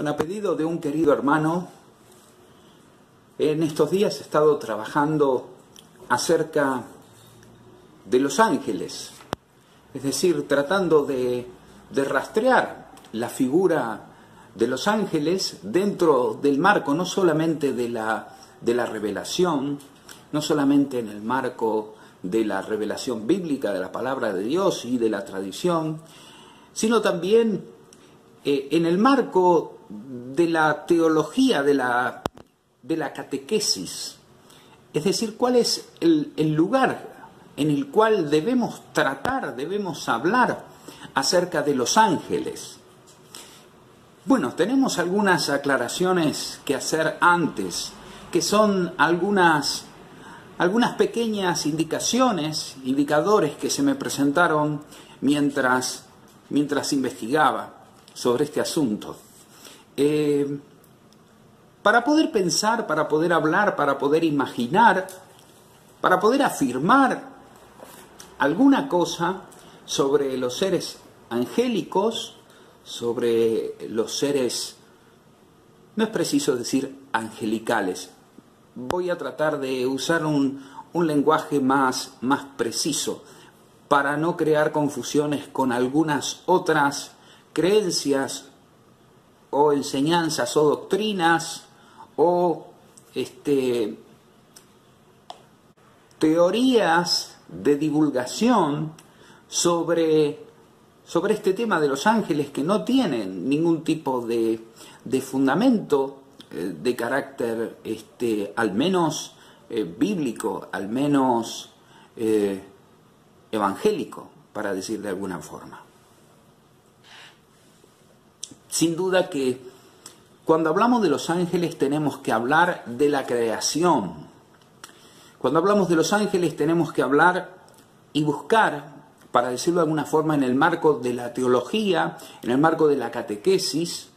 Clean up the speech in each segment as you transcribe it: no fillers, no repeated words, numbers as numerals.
Bueno, a pedido de un querido hermano, en estos días he estado trabajando acerca de los ángeles, es decir, tratando de rastrear la figura de los ángeles dentro del marco no solamente de la revelación, no solamente en el marco de la revelación bíblica, de la palabra de Dios y de la tradición, sino también en el marco de la teología, de la catequesis. Es decir, cuál es el lugar en el cual debemos tratar, debemos hablar acerca de los ángeles. Bueno, tenemos algunas aclaraciones que hacer antes, que son algunas pequeñas indicadores que se me presentaron mientras investigaba sobre este asunto. Para poder pensar, para poder hablar, para poder imaginar, para poder afirmar alguna cosa sobre los seres angélicos, sobre los seres, no es preciso decir angelicales, voy a tratar de usar un lenguaje más preciso para no crear confusiones con algunas otras creencias o enseñanzas o doctrinas o teorías de divulgación sobre este tema de los ángeles que no tienen ningún tipo de fundamento de carácter al menos bíblico, al menos evangélico, para decir de alguna forma. Sin duda que cuando hablamos de los ángeles tenemos que hablar de la creación. Cuando hablamos de los ángeles tenemos que hablar y buscar, para decirlo de alguna forma, en el marco de la teología, en el marco de la catequesis,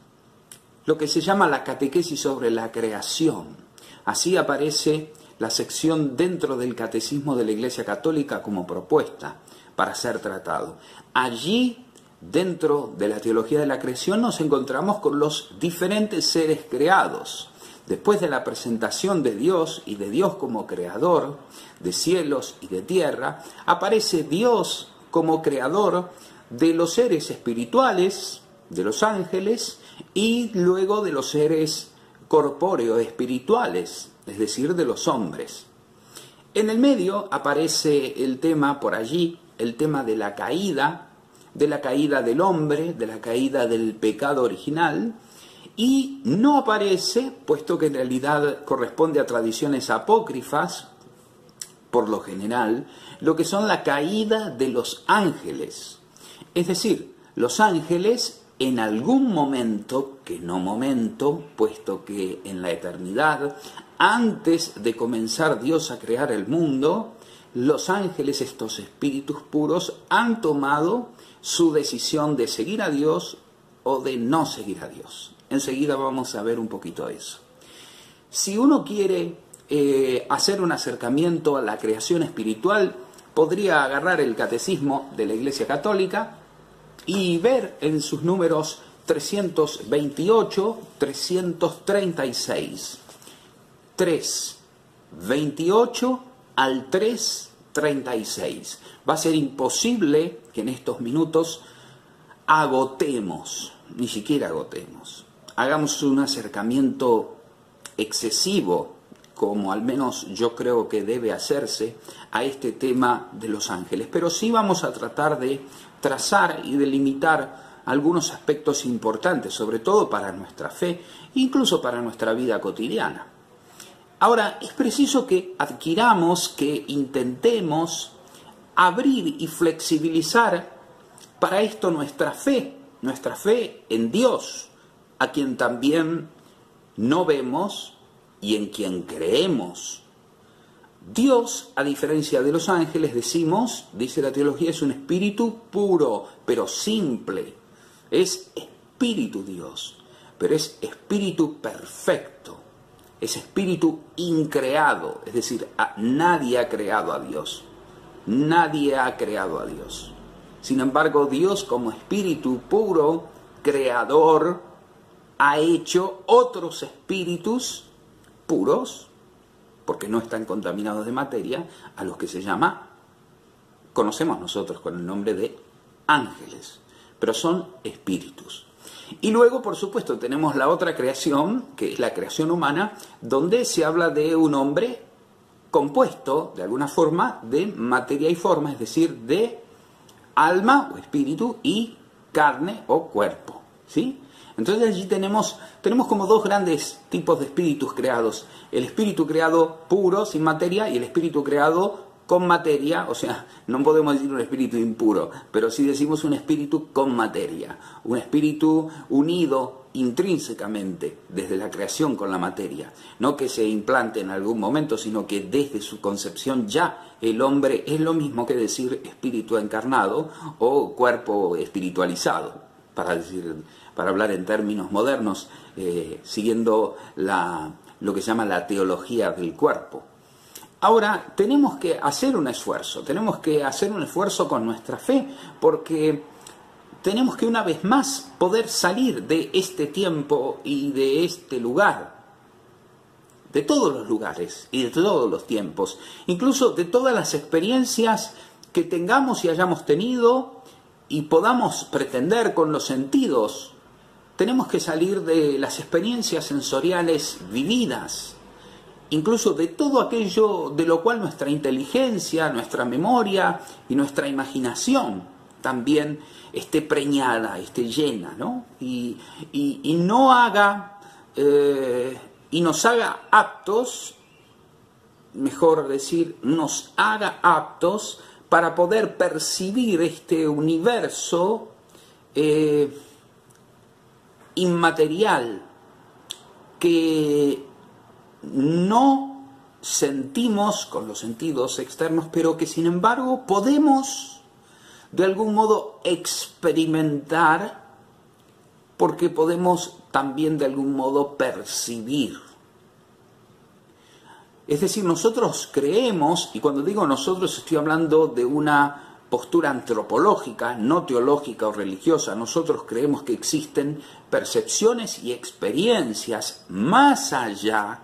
lo que se llama la catequesis sobre la creación. Así aparece la sección dentro del catecismo de la Iglesia Católica como propuesta para ser tratado. Allí, dentro de la teología de la creación, nos encontramos con los diferentes seres creados. Después de la presentación de Dios y de Dios como creador de cielos y de tierra, aparece Dios como creador de los seres espirituales, de los ángeles, y luego de los seres corpóreos espirituales, es decir, de los hombres. En el medio aparece el tema por allí, el tema de la caída del hombre, de la caída del pecado original, y no aparece, puesto que en realidad corresponde a tradiciones apócrifas, por lo general, lo que son la caída de los ángeles. Es decir, los ángeles en algún momento, que no momento, puesto que en la eternidad, antes de comenzar Dios a crear el mundo, los ángeles, estos espíritus puros, han tomado su decisión de seguir a Dios o de no seguir a Dios. Enseguida vamos a ver un poquito de eso. Si uno quiere hacer un acercamiento a la creación espiritual, podría agarrar el catecismo de la Iglesia Católica y ver en sus números 328, 336. 328 al 336. Va a ser imposible que en estos minutos agotemos, ni siquiera agotemos. Hagamos un acercamiento excesivo, como al menos yo creo que debe hacerse, a este tema de los ángeles. Pero sí vamos a tratar de trazar y delimitar algunos aspectos importantes, sobre todo para nuestra fe, incluso para nuestra vida cotidiana. Ahora, es preciso que adquiramos, que intentemos abrir y flexibilizar para esto nuestra fe en Dios, a quien también no vemos y en quien creemos. Dios, a diferencia de los ángeles, dice la teología, es un espíritu puro, pero simple. Es espíritu Dios, pero es espíritu perfecto. Es espíritu increado, es decir, nadie ha creado a Dios. Nadie ha creado a Dios. Sin embargo, Dios como espíritu puro, creador, ha hecho otros espíritus puros, porque no están contaminados de materia, a los que conocemos nosotros con el nombre de ángeles, pero son espíritus. Y luego, por supuesto, tenemos la otra creación, que es la creación humana, donde se habla de un hombre compuesto, de alguna forma, de materia y forma, es decir, de alma o espíritu y carne o cuerpo, ¿sí? Entonces allí tenemos como dos grandes tipos de espíritus creados. El espíritu creado puro, sin materia, y el espíritu creado con materia, o sea, no podemos decir un espíritu impuro, pero sí decimos un espíritu con materia, un espíritu unido intrínsecamente desde la creación con la materia, no que se implante en algún momento, sino que desde su concepción ya el hombre es lo mismo que decir espíritu encarnado o cuerpo espiritualizado, para hablar en términos modernos, siguiendo lo que se llama la teología del cuerpo. Ahora, tenemos que hacer un esfuerzo con nuestra fe, porque tenemos que una vez más poder salir de este tiempo y de este lugar, de todos los lugares y de todos los tiempos, incluso de todas las experiencias que tengamos y hayamos tenido y podamos pretender con los sentidos. Tenemos que salir de las experiencias sensoriales vividas, incluso de todo aquello de lo cual nuestra inteligencia, nuestra memoria y nuestra imaginación también esté preñada, esté llena, ¿no? Y no haga, y nos haga aptos, mejor decir, nos haga aptos para poder percibir este universo inmaterial que no sentimos con los sentidos externos, pero que sin embargo podemos de algún modo experimentar, porque podemos también de algún modo percibir. Es decir, nosotros creemos, y cuando digo nosotros estoy hablando de una postura antropológica, no teológica o religiosa, nosotros creemos que existen percepciones y experiencias más allá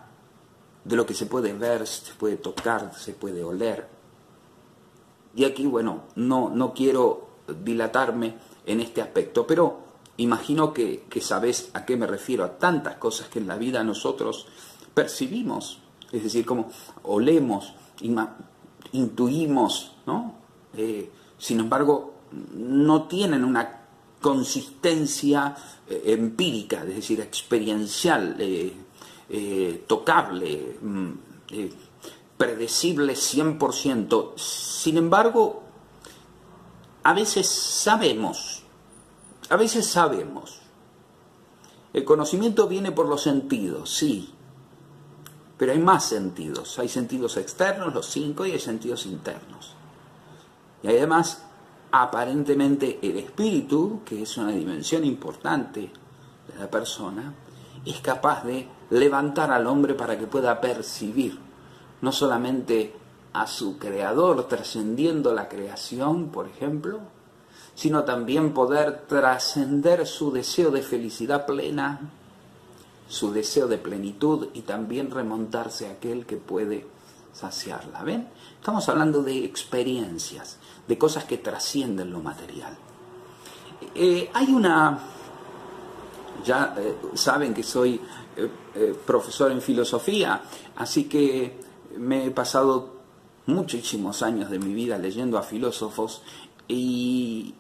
de lo que se puede ver, se puede tocar, se puede oler. Y aquí, bueno, no quiero dilatarme en este aspecto, pero imagino que sabés a qué me refiero, a tantas cosas que en la vida nosotros percibimos, es decir, como olemos, intuimos, ¿no? Sin embargo, no tienen una consistencia empírica, es decir, experiencial, tocable, predecible 100%. Sin embargo, a veces sabemos. El conocimiento viene por los sentidos, sí, pero hay más sentidos. Hay sentidos externos, los 5, y hay sentidos internos. Y además, aparentemente, el espíritu, que es una dimensión importante de la persona, es capaz de levantar al hombre para que pueda percibir no solamente a su creador trascendiendo la creación, por ejemplo, sino también poder trascender su deseo de felicidad plena, su deseo de plenitud, y también remontarse a aquel que puede saciarla. ¿Ven? Estamos hablando de experiencias, de cosas que trascienden lo material. Saben que soy profesor en filosofía, así que me he pasado muchísimos años de mi vida leyendo a filósofos y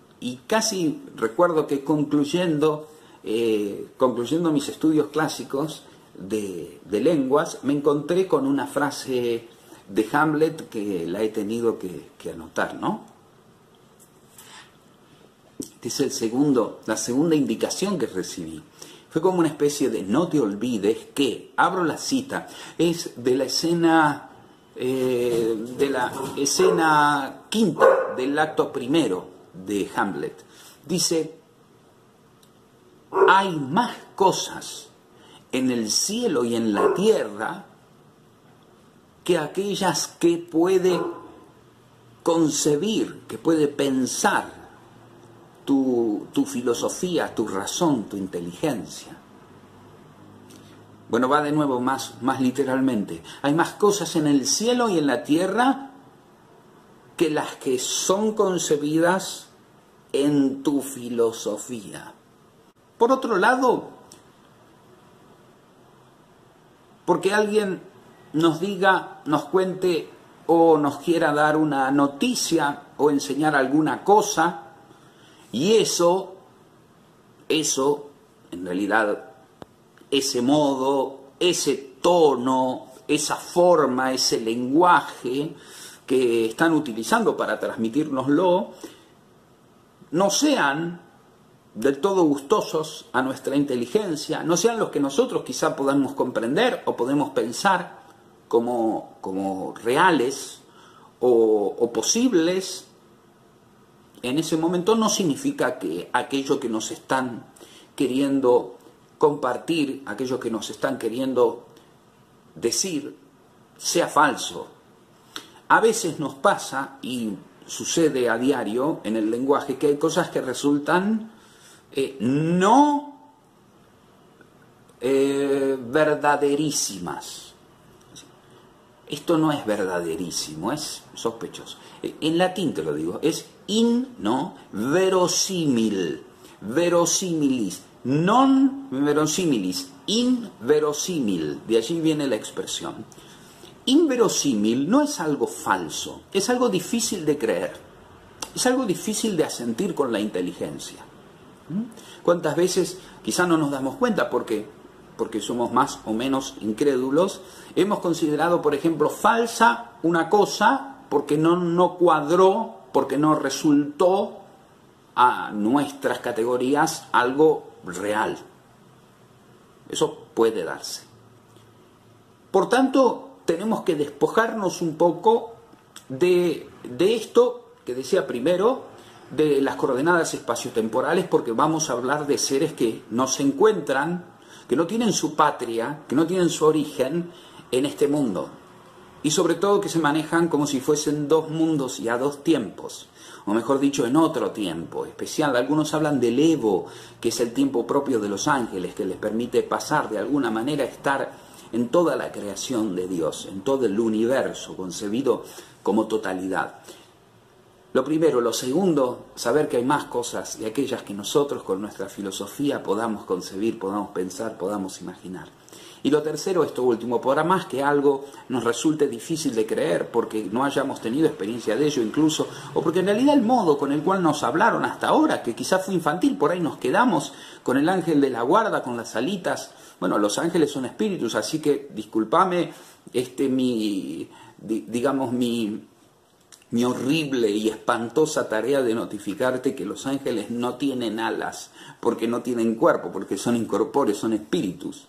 casi recuerdo que concluyendo mis estudios clásicos de lenguas, me encontré con una frase de Hamlet que la he tenido que anotar, ¿no? Este es la segunda indicación que recibí. Fue como una especie de no te olvides que, abro la cita, es de la escena quinta del acto primero de Hamlet. Dice: hay más cosas en el cielo y en la tierra que aquellas que puede concebir, que puede pensar tu filosofía, tu razón, tu inteligencia. Bueno, va de nuevo más literalmente. Hay más cosas en el cielo y en la tierra que las que son concebidas en tu filosofía. Por otro lado, porque alguien nos diga, nos cuente o nos quiera dar una noticia o enseñar alguna cosa, y eso, en realidad, ese modo, ese tono, esa forma, ese lenguaje que están utilizando para transmitírnoslo, no sean del todo gustosos a nuestra inteligencia, no sean los que nosotros quizá podamos comprender o podemos pensar como reales o posibles, en ese momento no significa que aquello que nos están queriendo compartir, aquello que nos están queriendo decir, sea falso. A veces nos pasa, y sucede a diario en el lenguaje, que hay cosas que resultan no verdaderísimas. Esto no es verdaderísimo, es sospechoso. En latín te lo digo, es verosímil, verosimilis, non verosimilis, inverosímil, de allí viene la expresión. Inverosímil no es algo falso, es algo difícil de creer, es algo difícil de asentir con la inteligencia. ¿Cuántas veces, quizá no nos damos cuenta porque somos más o menos incrédulos, hemos considerado, por ejemplo, falsa una cosa porque no cuadró, porque no resultó a nuestras categorías algo real? Eso puede darse. Por tanto, tenemos que despojarnos un poco de esto que decía primero, de las coordenadas espaciotemporales, porque vamos a hablar de seres que no se encuentran, que no tienen su patria, que no tienen su origen en este mundo, y sobre todo que se manejan como si fuesen dos mundos y a dos tiempos, o mejor dicho, en otro tiempo especial. Algunos hablan del Evo, que es el tiempo propio de los ángeles, que les permite pasar de alguna manera a estar en toda la creación de Dios, en todo el universo concebido como totalidad. Lo primero. Lo segundo, saber que hay más cosas de aquellas que nosotros con nuestra filosofía podamos concebir, podamos pensar, podamos imaginar. Y lo tercero, esto último, por más que algo nos resulte difícil de creer porque no hayamos tenido experiencia de ello incluso, o porque en realidad el modo con el cual nos hablaron hasta ahora, que quizás fue infantil, por ahí nos quedamos con el ángel de la guarda, con las alitas. Bueno, los ángeles son espíritus, así que discúlpame mi horrible y espantosa tarea de notificarte que los ángeles no tienen alas, porque no tienen cuerpo, porque son incorpóreos, son espíritus.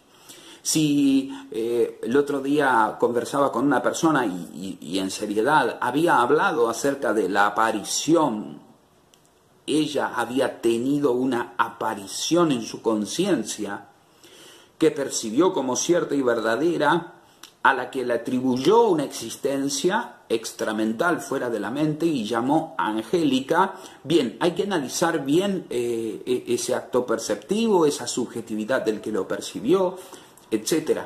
Si el otro día conversaba con una persona y en seriedad había hablado acerca de la aparición, ella había tenido una aparición en su conciencia que percibió como cierta y verdadera, a la que le atribuyó una existencia extramental fuera de la mente y llamó angélica. Bien, hay que analizar bien ese acto perceptivo, esa subjetividad del que lo percibió, etc.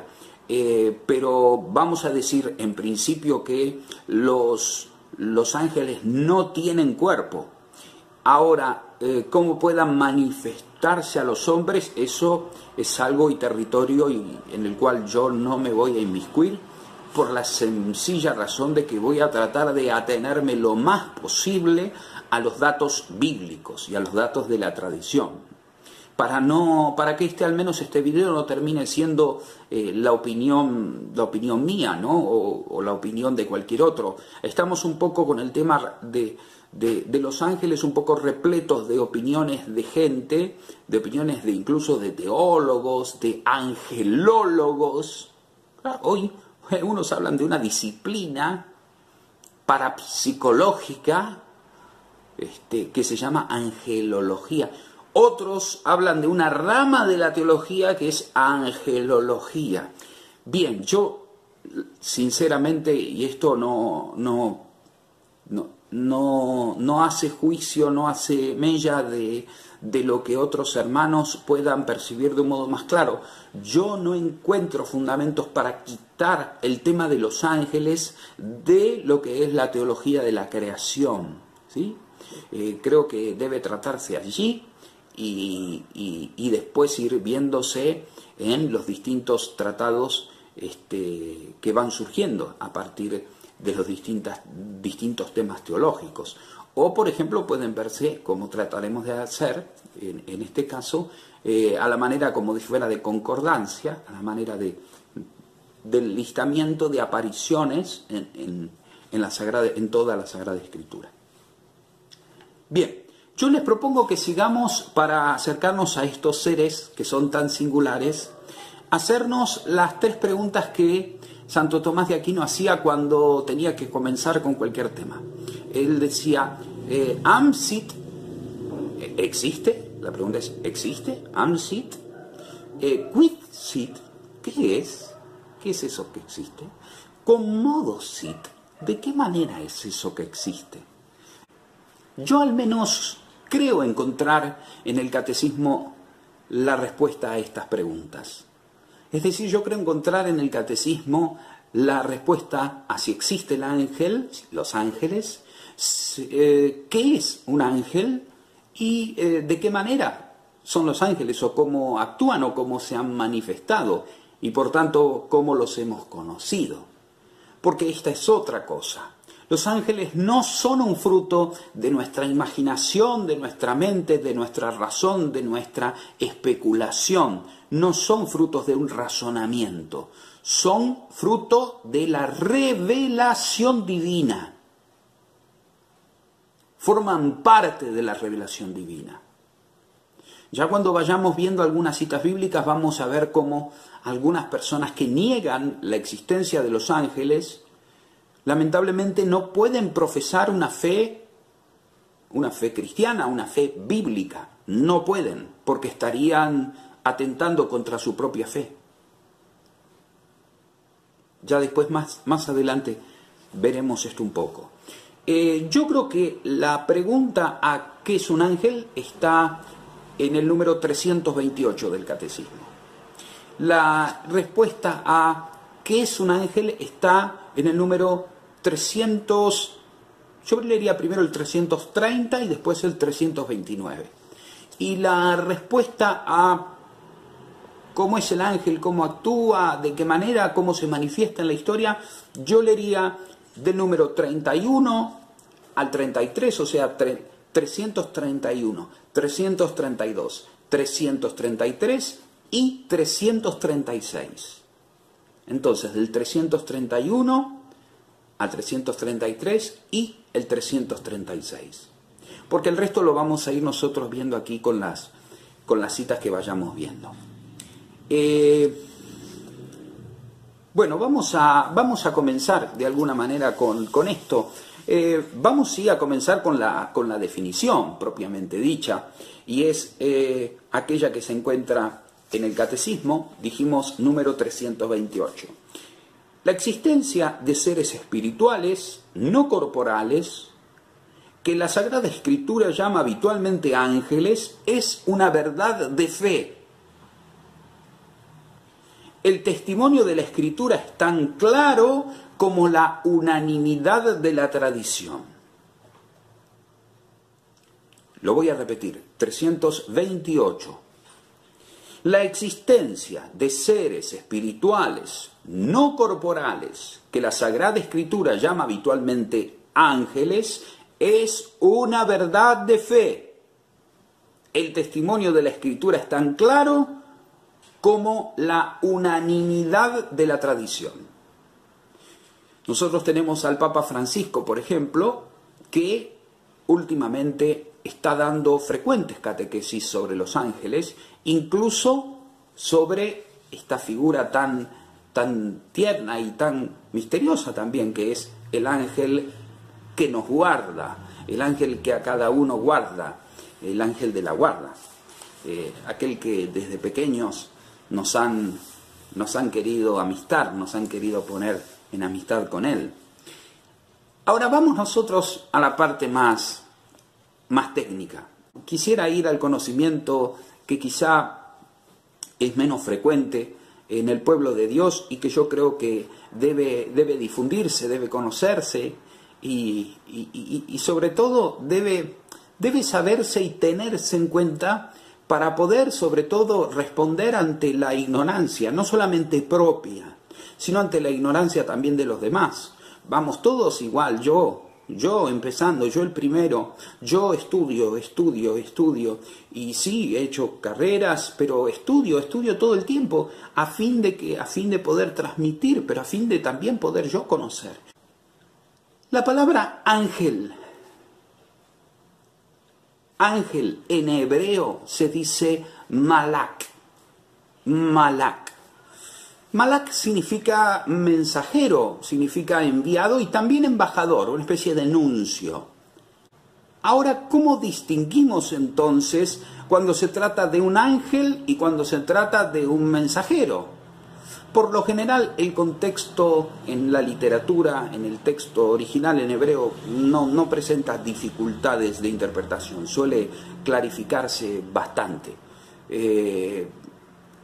Pero vamos a decir en principio que los ángeles no tienen cuerpo. Ahora, cómo puedan manifestarse a los hombres, eso es algo y territorio en el cual yo no me voy a inmiscuir, por la sencilla razón de que voy a tratar de atenerme lo más posible a los datos bíblicos y a los datos de la tradición, para que al menos este video no termine siendo la opinión mía, ¿no? o la opinión de cualquier otro. Estamos un poco con el tema de los ángeles un poco repletos de opiniones de gente, de opiniones incluso de teólogos, de angelólogos. Hoy unos hablan de una disciplina parapsicológica que se llama angelología. Otros hablan de una rama de la teología que es angelología. Bien, yo sinceramente, y esto no no hace juicio, no hace mella de lo que otros hermanos puedan percibir de un modo más claro. Yo no encuentro fundamentos para quitar el tema de los ángeles de lo que es la teología de la creación, ¿sí? Creo que debe tratarse allí y después ir viéndose en los distintos tratados que van surgiendo a partir de los distintos temas teológicos. O, por ejemplo, pueden verse, como trataremos de hacer en este caso, a la manera como si fuera de concordancia, a la manera del listamiento de apariciones en toda la Sagrada Escritura. Bien, yo les propongo que sigamos, para acercarnos a estos seres que son tan singulares, hacernos las 3 preguntas que Santo Tomás de Aquino hacía cuando tenía que comenzar con cualquier tema. Él decía, am sit, ¿existe? La pregunta es, ¿existe? Am sit, quid sit, ¿qué es? ¿Qué es eso que existe? Commodo sit, ¿de qué manera es eso que existe? Yo al menos creo encontrar en el catecismo la respuesta a estas preguntas. Es decir, yo creo encontrar en el catecismo la respuesta a si existe el ángel, los ángeles, qué es un ángel y de qué manera son los ángeles, o cómo actúan o cómo se han manifestado, y por tanto cómo los hemos conocido. Porque esta es otra cosa. Los ángeles no son un fruto de nuestra imaginación, de nuestra mente, de nuestra razón, de nuestra especulación. No son frutos de un razonamiento. Son fruto de la revelación divina. Forman parte de la revelación divina. Ya cuando vayamos viendo algunas citas bíblicas vamos a ver cómo algunas personas que niegan la existencia de los ángeles lamentablemente no pueden profesar una fe cristiana, una fe bíblica. No pueden, porque estarían atentando contra su propia fe. Ya después, más adelante, veremos esto un poco. Yo creo que la pregunta a ¿qué es un ángel? Está en el número 328 del Catecismo. La respuesta a ¿qué es un ángel? Está en el número 300, yo leería primero el 330 y después el 329. Y la respuesta a cómo es el ángel, cómo actúa, de qué manera, cómo se manifiesta en la historia, yo leería del número 31 al 33, o sea, 331, 332, 333 y 336. Entonces, del 331 al 333 y el 336. Porque el resto lo vamos a ir nosotros viendo aquí con las citas que vayamos viendo. Bueno, vamos a comenzar de alguna manera con esto. Vamos sí a comenzar con la definición propiamente dicha, y es aquella que se encuentra en el Catecismo, dijimos número 328. La existencia de seres espirituales, no corporales, que la Sagrada Escritura llama habitualmente ángeles, es una verdad de fe. El testimonio de la Escritura es tan claro como la unanimidad de la tradición. Lo voy a repetir, 328. La existencia de seres espirituales no corporales, que la Sagrada Escritura llama habitualmente ángeles, es una verdad de fe. El testimonio de la Escritura es tan claro como la unanimidad de la tradición. Nosotros tenemos al Papa Francisco, por ejemplo, que últimamente está dando frecuentes catequesis sobre los ángeles, incluso sobre esta figura tan tierna y tan misteriosa también, que es el ángel que nos guarda, el ángel que a cada uno guarda, el ángel de la guarda, aquel que desde pequeños nos han querido amistar, nos han querido poner en amistad con él. Ahora vamos nosotros a la parte más técnica. Quisiera ir al conocimiento que quizá es menos frecuente en el pueblo de Dios y que yo creo que debe difundirse, debe conocerse y sobre todo debe saberse y tenerse en cuenta para poder sobre todo responder ante la ignorancia, no solamente propia, sino ante la ignorancia también de los demás. Vamos todos igual, yo empezando, yo el primero, yo estudio, y sí, he hecho carreras, pero estudio todo el tiempo, a fin de poder transmitir, pero a fin de también poder yo conocer. La palabra ángel en hebreo se dice malak. Malak significa mensajero, significa enviado y también embajador, una especie de nuncio. Ahora, ¿cómo distinguimos entonces cuando se trata de un ángel y cuando se trata de un mensajero? Por lo general, el contexto en la literatura, en el texto original en hebreo, no presenta dificultades de interpretación, suele clarificarse bastante.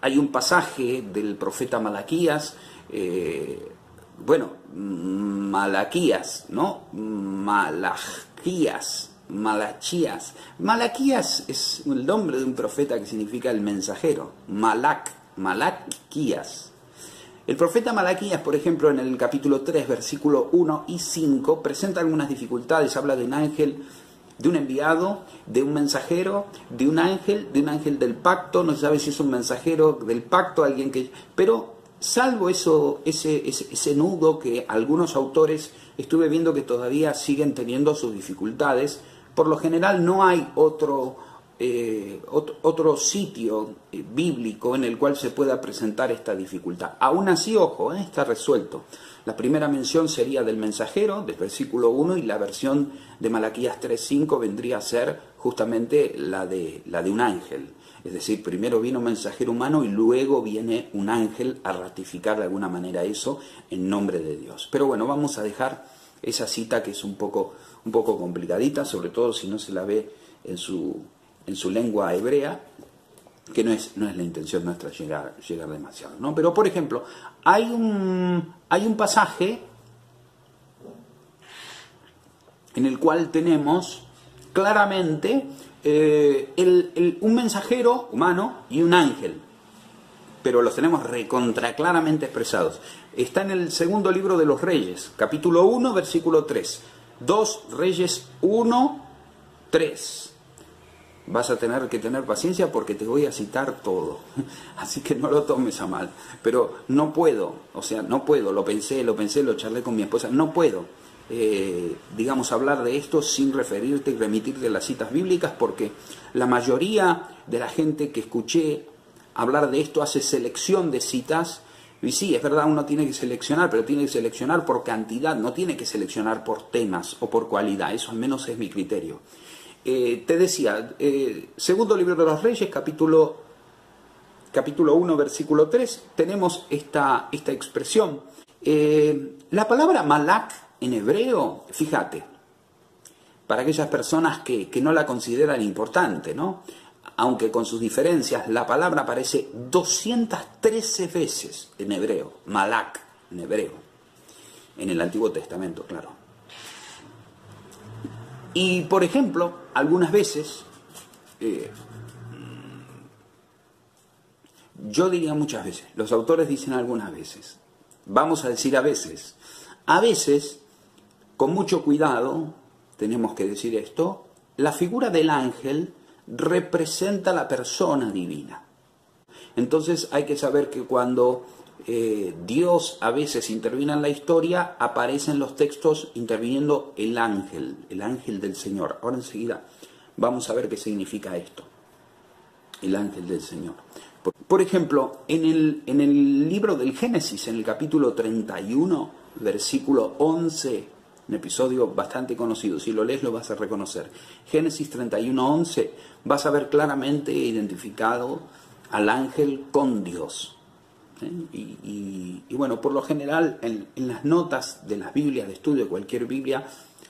Hay un pasaje del profeta Malaquías, Malaquías, ¿no? Malaquías es el nombre de un profeta que significa el mensajero. Malaquías. El profeta Malaquías, por ejemplo, en el capítulo 3, versículo 1 y 5, presenta algunas dificultades, habla de un ángel, de un enviado, de un mensajero, de un ángel del pacto, no se sabe si es un mensajero del pacto, alguien que... Pero salvo ese nudo que algunos autores estuve viendo que todavía siguen teniendo sus dificultades, por lo general no hay otro sitio bíblico en el cual se pueda presentar esta dificultad. Aún así, ojo, está resuelto. La primera mención sería del mensajero, del versículo 1, y la versión de Malaquías 3.5 vendría a ser justamente la de un ángel. Es decir, primero viene un mensajero humano y luego viene un ángel a ratificar de alguna manera eso en nombre de Dios. Pero bueno, vamos a dejar esa cita que es un poco complicadita, sobre todo si no se la ve en su lengua hebrea, que no es la intención nuestra llegar demasiado, ¿no? Pero, por ejemplo, hay un pasaje en el cual tenemos claramente un mensajero humano y un ángel, pero los tenemos claramente expresados. Está en el segundo libro de los Reyes, capítulo 1, versículo 3. 2 Reyes 1, 3. Vas a tener que tener paciencia porque te voy a citar todo. Así que no lo tomes a mal. Pero no puedo, lo pensé, lo charlé con mi esposa, no puedo, hablar de esto sin referirte y remitirte a las citas bíblicas, porque la mayoría de la gente que escuché hablar de esto hace selección de citas. Y sí, es verdad, uno tiene que seleccionar, pero tiene que seleccionar por cantidad, no tiene que seleccionar por temas o por cualidad. Eso al menos es mi criterio. Te decía, segundo libro de los Reyes, capítulo 1, versículo 3, tenemos esta expresión. La palabra malak en hebreo, fíjate, para aquellas personas que no la consideran importante, ¿no? Aunque con sus diferencias, la palabra aparece 213 veces en hebreo, malak en hebreo, en el Antiguo Testamento, claro. Y, por ejemplo, algunas veces, yo diría muchas veces, los autores dicen algunas veces, vamos a decir a veces, con mucho cuidado, tenemos que decir esto, la figura del ángel representa la persona divina. Entonces hay que saber que cuando Dios a veces interviene en la historia, aparece en los textos interviniendo el ángel del Señor. Ahora enseguida vamos a ver qué significa esto, el ángel del Señor. Por ejemplo, en el libro del Génesis, en el capítulo 31, versículo 11, un episodio bastante conocido, si lo lees lo vas a reconocer. Génesis 31:11, vas a ver claramente identificado al ángel con Dios. Y bueno, por lo general en las notas de las Biblias de estudio, de cualquier Biblia,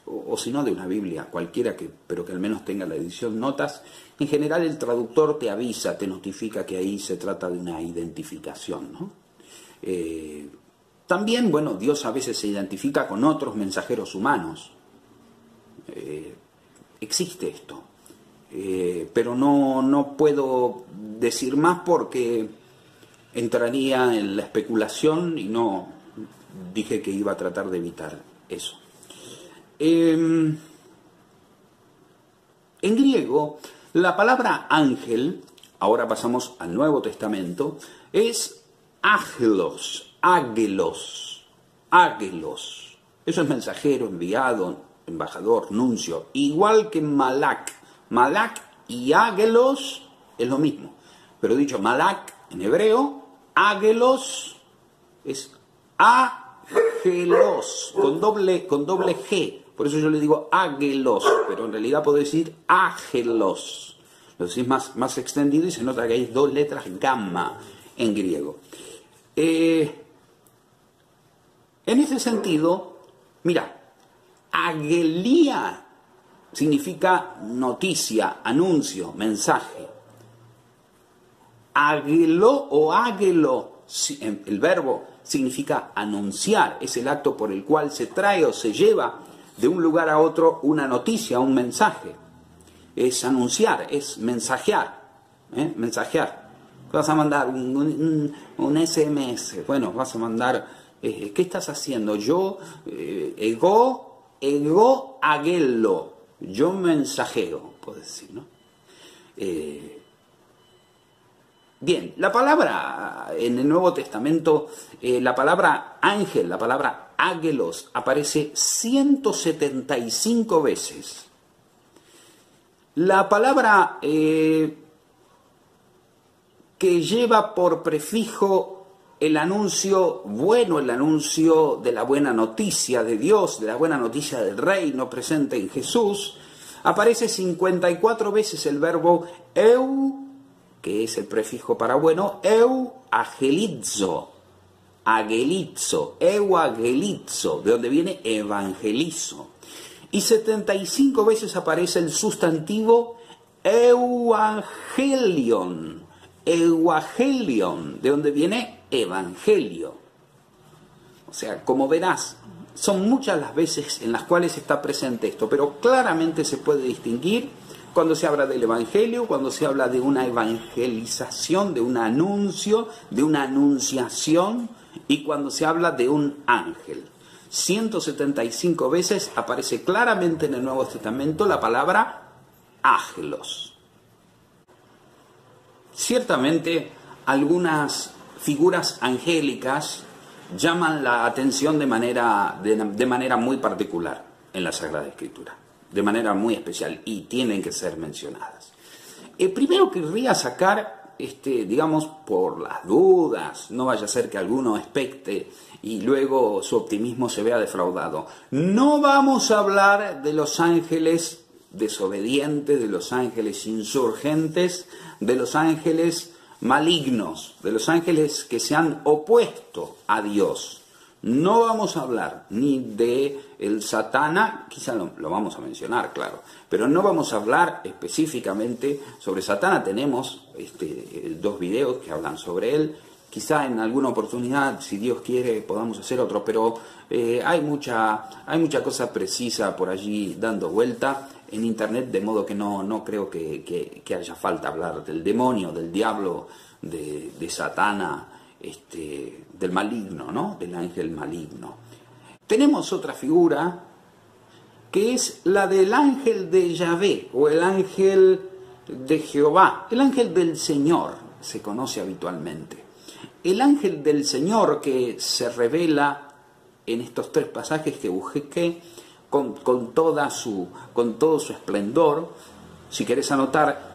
o si no de una Biblia cualquiera, pero que al menos tenga la edición notas, en general el traductor te avisa, te notifica que ahí se trata de una identificación, ¿no? También, bueno, Dios a veces se identifica con otros mensajeros humanos. Existe esto. Pero no puedo decir más porque entraría en la especulación y no dije que iba a tratar de evitar eso. En griego, la palabra ángel, ahora pasamos al Nuevo Testamento, es ágelos, ágelos. Eso es mensajero, enviado, embajador, nuncio, igual que malak. Malak y ágelos es lo mismo, pero dicho malak en hebreo, ágelos es ágelos, con doble G. Por eso yo le digo ágelos, pero en realidad puedo decir ágelos. Lo decís más extendido y se nota que hay dos letras gamma en griego. En ese sentido, mira, agelía significa noticia, anuncio, mensaje. Agelo o ágelo, el verbo significa anunciar, es el acto por el cual se trae o se lleva de un lugar a otro una noticia, un mensaje. Es anunciar, es mensajear. Mensajear. Vas a mandar un SMS. Bueno, vas a mandar, ¿qué estás haciendo? Yo, ego agelo. Yo mensajeo, puedo decir, ¿no? Bien, la palabra en el Nuevo Testamento, la palabra ángel, la palabra ágelos, aparece 175 veces. La palabra que lleva por prefijo el anuncio bueno, el anuncio de la buena noticia de Dios, de la buena noticia del reino presente en Jesús, aparece 54 veces el verbo eu, que es el prefijo para bueno, eu agelizo, eu agelizo, de donde viene evangelizo. Y 75 veces aparece el sustantivo euangelion, de donde viene evangelio. O sea, como verás, son muchas las veces en las cuales está presente esto, pero claramente se puede distinguir cuando se habla del evangelio, cuando se habla de una evangelización, de un anuncio, de una anunciación, y cuando se habla de un ángel. 175 veces aparece claramente en el Nuevo Testamento la palabra ángelos. Ciertamente, algunas figuras angélicas llaman la atención de manera muy particular en la Sagrada Escritura, de manera muy especial, y tienen que ser mencionadas. Primero querría sacar, digamos, por las dudas, no vaya a ser que alguno expecte y luego su optimismo se vea defraudado. No vamos a hablar de los ángeles desobedientes, de los ángeles insurgentes, de los ángeles malignos, de los ángeles que se han opuesto a Dios. No vamos a hablar ni de el Satana, quizá lo vamos a mencionar, claro, pero no vamos a hablar específicamente sobre Satana. Tenemos 2 videos que hablan sobre él. Quizá en alguna oportunidad, si Dios quiere, podamos hacer otro, pero hay mucha cosa precisa por allí dando vuelta en internet, de modo que no creo que haya falta hablar del demonio, del diablo, de Satana, del maligno, ¿no? Del ángel maligno. Tenemos otra figura que es la del ángel de Yahvé, o el ángel de Jehová, el ángel del Señor, se conoce habitualmente. El ángel del Señor que se revela en estos 3 pasajes que busqué con todo su esplendor. Si querés anotar,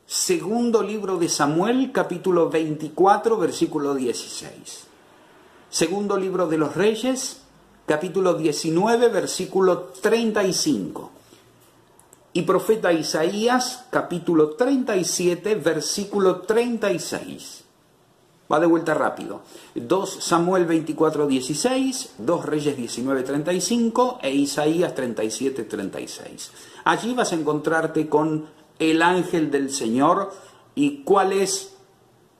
segundo libro de Samuel, capítulo 24, versículo 16. Segundo libro de los Reyes, capítulo 19, versículo 35. Y profeta Isaías, capítulo 37, versículo 36. Va de vuelta rápido. 2 Samuel 24:16, 2 Reyes 19:35 e Isaías 37:36. Allí vas a encontrarte con el ángel del Señor y cuál es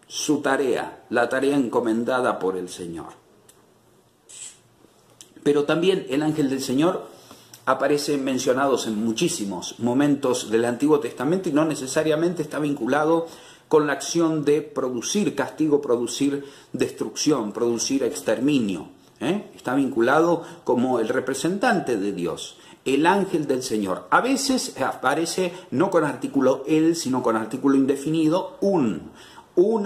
su tarea, la tarea encomendada por el Señor. Pero también el ángel del Señor aparece mencionados en muchísimos momentos del Antiguo Testamento y no necesariamente está vinculado con la acción de producir castigo, producir destrucción, producir exterminio. Está vinculado como el representante de Dios, el ángel del Señor. A veces aparece no con artículo él, sino con artículo indefinido, un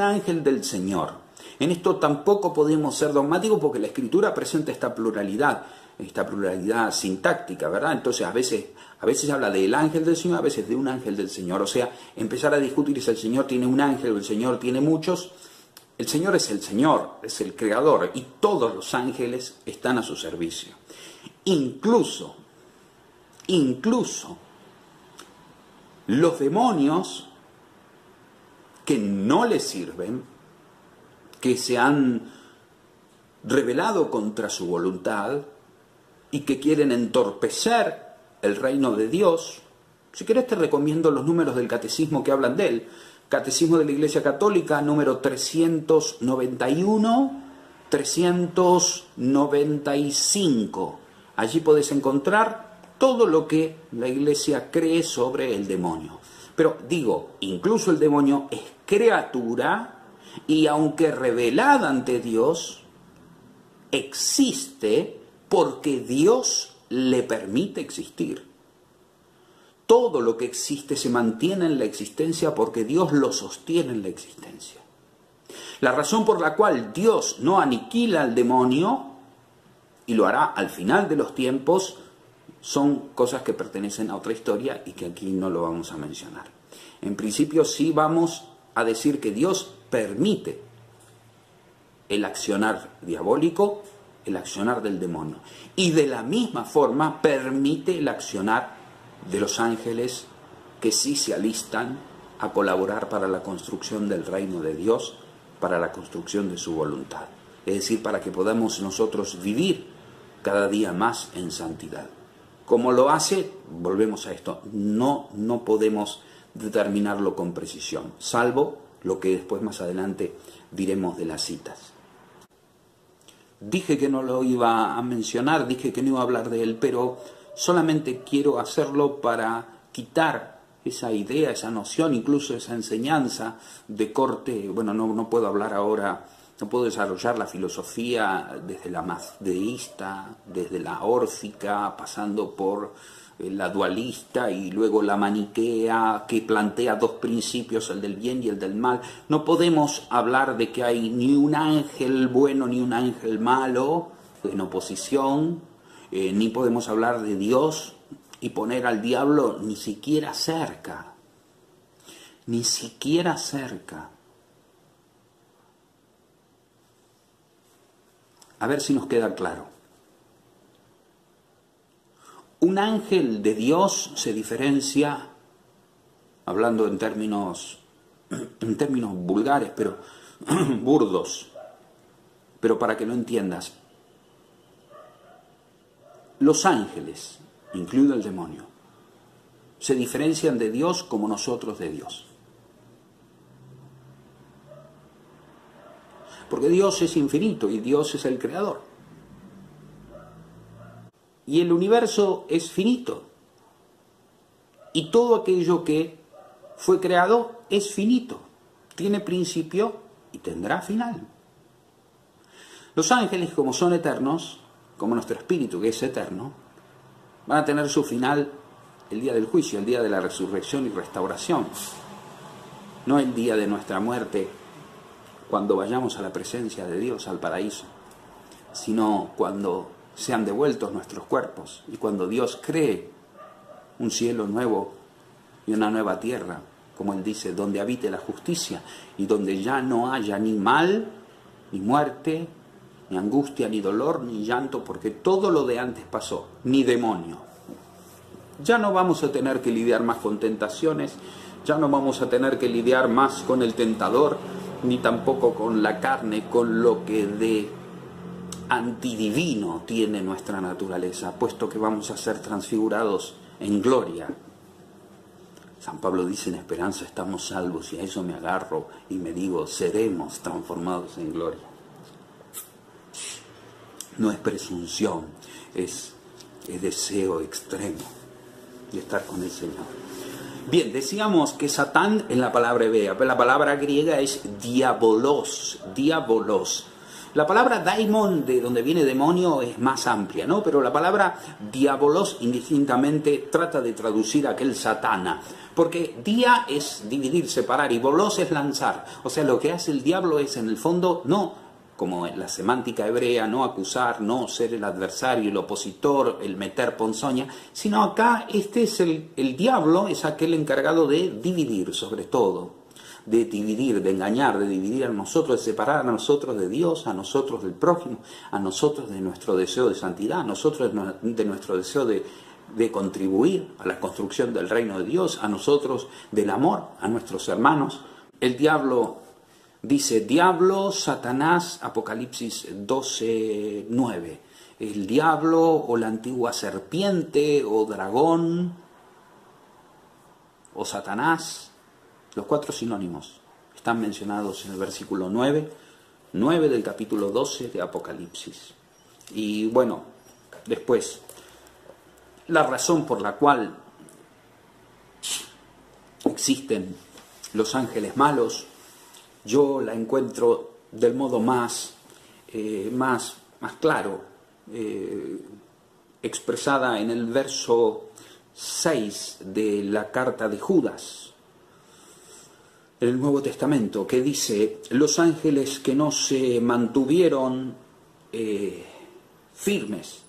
ángel del Señor. En esto tampoco podemos ser dogmáticos porque la Escritura presenta esta pluralidad sintáctica, ¿verdad? Entonces a veces habla del ángel del Señor, a veces de un ángel del Señor. O sea, empezar a discutir si el Señor tiene un ángel o el Señor tiene muchos. El Señor, es el Creador y todos los ángeles están a su servicio. Incluso los demonios que no le sirven, que se han rebelado contra su voluntad y que quieren entorpecer el reino de Dios. Si querés te recomiendo los números del catecismo que hablan de él. Catecismo de la Iglesia Católica, número 391, 395. Allí podés encontrar todo lo que la Iglesia cree sobre el demonio. Pero digo, incluso el demonio es criatura y aunque revelada ante Dios, existe porque Dios le permite existir. Todo lo que existe se mantiene en la existencia porque Dios lo sostiene en la existencia. La razón por la cual Dios no aniquila al demonio, y lo hará al final de los tiempos, son cosas que pertenecen a otra historia y que aquí no lo vamos a mencionar. En principio sí vamos a decir que Dios permite el accionar diabólico, el accionar del demonio. Y de la misma forma permite el accionar de los ángeles que sí se alistan a colaborar para la construcción del reino de Dios, para la construcción de su voluntad. Es decir, para que podamos nosotros vivir cada día más en santidad. ¿Cómo lo hace? Volvemos a esto. No podemos determinarlo con precisión, salvo lo que después más adelante diremos de las citas. Dije que no lo iba a mencionar, dije que no iba a hablar de él, pero solamente quiero hacerlo para quitar esa idea, esa noción, incluso esa enseñanza de corte. Bueno, no puedo hablar ahora, no puedo desarrollar la filosofía desde la mazdeísta, desde la órfica, pasando por la dualista y luego la maniquea, que plantea dos principios, el del bien y el del mal. No podemos hablar de que hay ni un ángel bueno ni un ángel malo en oposición, ni podemos hablar de Dios y poner al diablo ni siquiera cerca. Ni siquiera cerca. A ver si nos queda claro. Un ángel de Dios se diferencia, hablando en términos vulgares, pero burdos, pero para que lo entiendas. Los ángeles, incluido el demonio, se diferencian de Dios como nosotros de Dios. Porque Dios es infinito y Dios es el creador. Y el universo es finito. Y todo aquello que fue creado es finito. Tiene principio y tendrá final. Los ángeles, como son eternos, como nuestro espíritu que es eterno, van a tener su final el día del juicio, el día de la resurrección y restauración. No el día de nuestra muerte, cuando vayamos a la presencia de Dios, al paraíso, sino cuando sean devueltos nuestros cuerpos y cuando Dios cree un cielo nuevo y una nueva tierra, como Él dice, donde habite la justicia y donde ya no haya ni mal, ni muerte, ni angustia, ni dolor, ni llanto, porque todo lo de antes pasó, ni demonio. Ya no vamos a tener que lidiar más con tentaciones, ya no vamos a tener que lidiar más con el tentador, ni tampoco con la carne, con lo que de antidivino tiene nuestra naturaleza, puesto que vamos a ser transfigurados en gloria. San Pablo dice, en esperanza estamos salvos, y a eso me agarro y me digo, seremos transformados en gloria. No es presunción, es deseo extremo de estar con el Señor. Bien, decíamos que Satán en la palabra hebrea, pero la palabra griega es diabolos, diabolos. La palabra daimon, de donde viene demonio, es más amplia, ¿no? Pero la palabra diabolos indistintamente trata de traducir aquel satana. Porque dia es dividir, separar, y bolos es lanzar. O sea, lo que hace el diablo es, en el fondo, no como en la semántica hebrea, no acusar, no ser el adversario, el opositor, el meter ponzoña, sino acá este es el diablo, es aquel encargado de dividir sobre todo, de dividir, de engañar, de dividir a nosotros, de separar a nosotros de Dios, a nosotros del prójimo, a nosotros de nuestro deseo de santidad, a nosotros de nuestro deseo de contribuir a la construcción del reino de Dios, a nosotros del amor a nuestros hermanos. El diablo dice, diablo, Satanás, Apocalipsis 12:9. El diablo o la antigua serpiente o dragón o Satanás, los 4 sinónimos están mencionados en el versículo 9 del capítulo 12 de Apocalipsis. Y bueno, después, la razón por la cual existen los ángeles malos, yo la encuentro del modo más claro, expresada en el verso 6 de la carta de Judas, en el Nuevo Testamento, que dice, los ángeles que no se mantuvieron firmes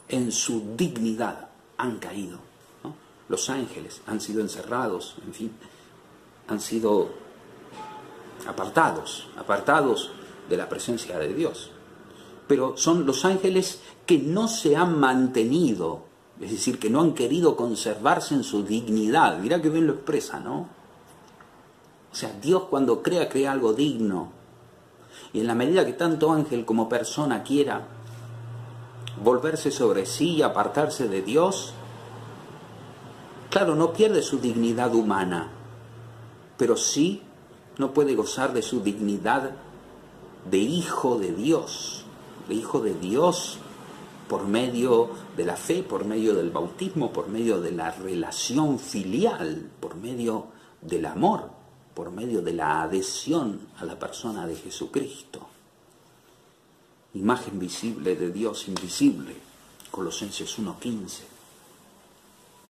en su dignidad han caído, ¿no? Los ángeles han sido encerrados, en fin, han sido apartados de la presencia de Dios. Pero son los ángeles que no se han mantenido, es decir, que no han querido conservarse en su dignidad. Mirá que bien lo expresa, ¿no? O sea, Dios cuando crea algo digno. Y en la medida que tanto ángel como persona quiera volverse sobre sí y apartarse de Dios, claro, no pierde su dignidad humana, pero sí no puede gozar de su dignidad de hijo de Dios por medio de la fe, por medio del bautismo, por medio de la relación filial, por medio del amor, por medio de la adhesión a la persona de Jesucristo. Imagen visible de Dios invisible, Colosenses 1:15.